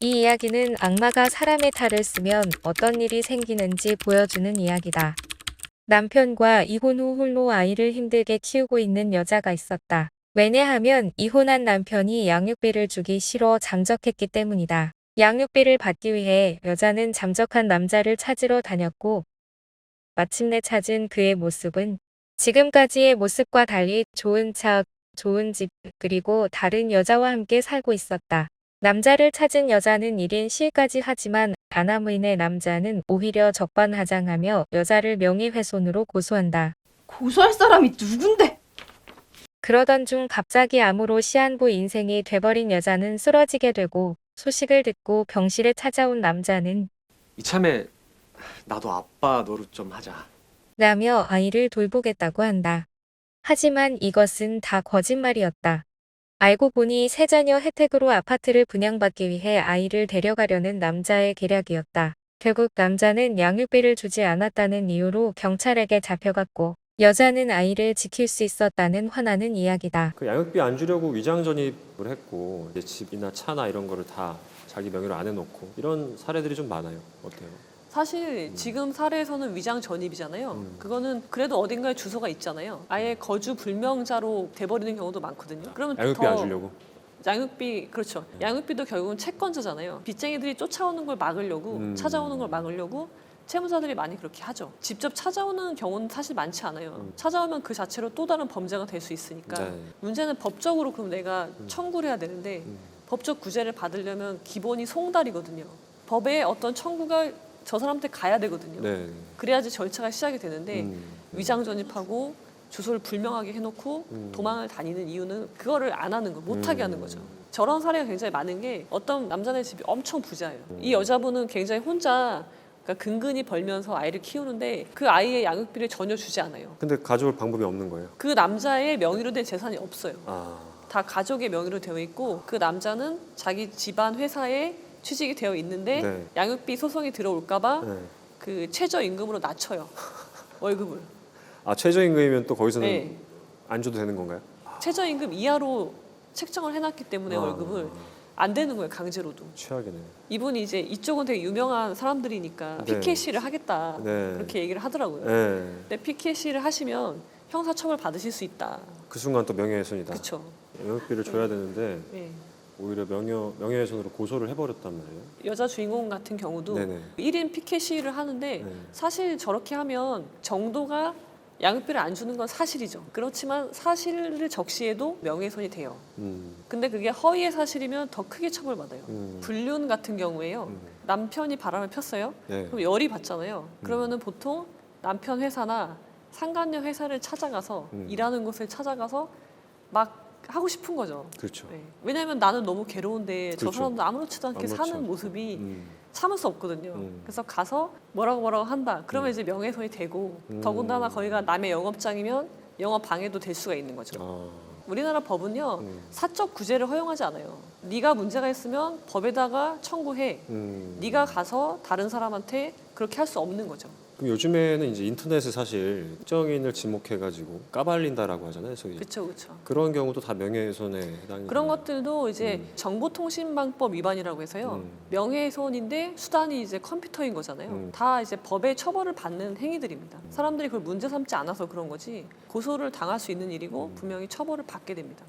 이 이야기는 악마가 사람의 탈을 쓰면 어떤 일이 생기는지 보여주는 이야기다. 남편과 이혼 후 홀로 아이를 힘들게 키우고 있는 여자가 있었다. 왜냐하면 이혼한 남편이 양육비를 주기 싫어 잠적했기 때문이다. 양육비를 받기 위해 여자는 잠적한 남자를 찾으러 다녔고 마침내 찾은 그의 모습은 지금까지의 모습과 달리 좋은 차, 좋은 집, 그리고 다른 여자와 함께 살고 있었다. 남자를 찾은 여자는 1인 시위까지 하지만 아나무인의 남자는 오히려 적반하장하며 여자를 명예훼손으로 고소한다. 고소할 사람이 누군데? 그러던 중 갑자기 암으로 시한부 인생이 돼버린 여자는 쓰러지게 되고 소식을 듣고 병실에 찾아온 남자는 이참에 나도 아빠 노릇 좀 하자. 라며 아이를 돌보겠다고 한다. 하지만 이것은 다 거짓말이었다. 알고 보니 세자녀 혜택으로 아파트를 분양받기 위해 아이를 데려가려는 남자의 계략이었다. 결국 남자는 양육비를 주지 않았다는 이유로 경찰에게 잡혀갔고 여자는 아이를 지킬 수 있었다는 화나는 이야기다. 그 양육비 안 주려고 위장 전입을 했고 이제 집이나 차나 이런 거를 다 자기 명의로 안 해놓고 이런 사례들이 좀 많아요. 어때요? 사실 지금 사례에서는 위장 전입이잖아요. 그거는 그래도 어딘가에 주소가 있잖아요. 아예 거주 불명자로 돼버리는 경우도 많거든요. 그러면 양육비 더 안 주려고? 양육비, 그렇죠. 양육비도 결국은 채권자잖아요. 빚쟁이들이 쫓아오는 걸 막으려고, 찾아오는 걸 막으려고 채무자들이 많이 그렇게 하죠. 직접 찾아오는 경우는 사실 많지 않아요. 찾아오면 그 자체로 또 다른 범죄가 될 수 있으니까. 네. 문제는 법적으로 그럼 내가 청구를 해야 되는데 법적 구제를 받으려면 기본이 송달이거든요. 법에 어떤 청구가 저 사람한테 가야 되거든요. 네. 그래야지 절차가 시작이 되는데 위장 전입하고 주소를 불명하게 해놓고 도망을 다니는 이유는 그거를 안 하는 거, 못하게 하는 거죠. 저런 사례가 굉장히 많은 게 어떤 남자네 집이 엄청 부자예요. 이 여자분은 굉장히 혼자 그러니까 근근히 벌면서 아이를 키우는데 그 아이의 양육비를 전혀 주지 않아요. 근데 가져올 방법이 없는 거예요. 그 남자의 명의로 된 재산이 없어요. 아, 다 가족의 명의로 되어 있고 그 남자는 자기 집안 회사에 취직이 되어 있는데 네. 양육비 소송이 들어올까봐 네. 그 최저임금으로 낮춰요. 월급을. 아 최저임금이면 또 거기서는 네. 안 줘도 되는 건가요? 최저임금 이하로 책정을 해놨기 때문에 월급을 안 되는 거예요. 강제로도. 최악이네. 이분이 이제 이쪽은 되게 유명한 사람들이니까 네. PKC를 하겠다 네. 그렇게 얘기를 하더라고요. 네. 근데 PKC를 하시면 형사처벌 받으실 수 있다. 그 순간 또 명예훼손이다. 그렇죠. 양육비를 줘야 되는데 네. 오히려 명예훼손으로 고소를 해버렸단 말이에요. 여자 주인공 같은 경우도 네네. 1인 피켓 시위를 하는데 사실 저렇게 하면 정도가 양육비를 안 주는 건 사실이죠. 그렇지만 사실을 적시해도 명예훼손이 돼요. 근데 그게 허위의 사실이면 더 크게 처벌받아요. 불륜 같은 경우에요. 남편이 바람을 폈어요. 네. 그럼 열이 받잖아요. 그러면은 보통 남편 회사나 상간녀 회사를 찾아가서 일하는 곳을 찾아가서 막 하고 싶은 거죠. 그렇죠. 네. 왜냐하면 나는 너무 괴로운데 저 그렇죠. 사람도 아무렇지도 않게 아무렇지 사는 않고. 모습이 참을 수 없거든요. 그래서 가서 뭐라고 한다. 그러면 이제 명예훼손이 되고 더군다나 거기가 남의 영업장이면 영업 방해도 될 수가 있는 거죠. 아, 우리나라 법은요 사적 구제를 허용하지 않아요. 네가 문제가 있으면 법에다가 청구해. 네가 가서 다른 사람한테 그렇게 할 수 없는 거죠. 그럼 요즘에는 이제 인터넷에 사실 특정인을 지목해가지고 까발린다라고 하잖아요. 저기. 그렇죠, 그렇죠. 그런 경우도 다 명예훼손에 해당이 그런 되나요? 것들도 이제 정보통신망법 위반이라고 해서요. 명예훼손인데 수단이 이제 컴퓨터인 거잖아요. 다 이제 법의 처벌을 받는 행위들입니다. 사람들이 그걸 문제 삼지 않아서 그런 거지 고소를 당할 수 있는 일이고 분명히 처벌을 받게 됩니다.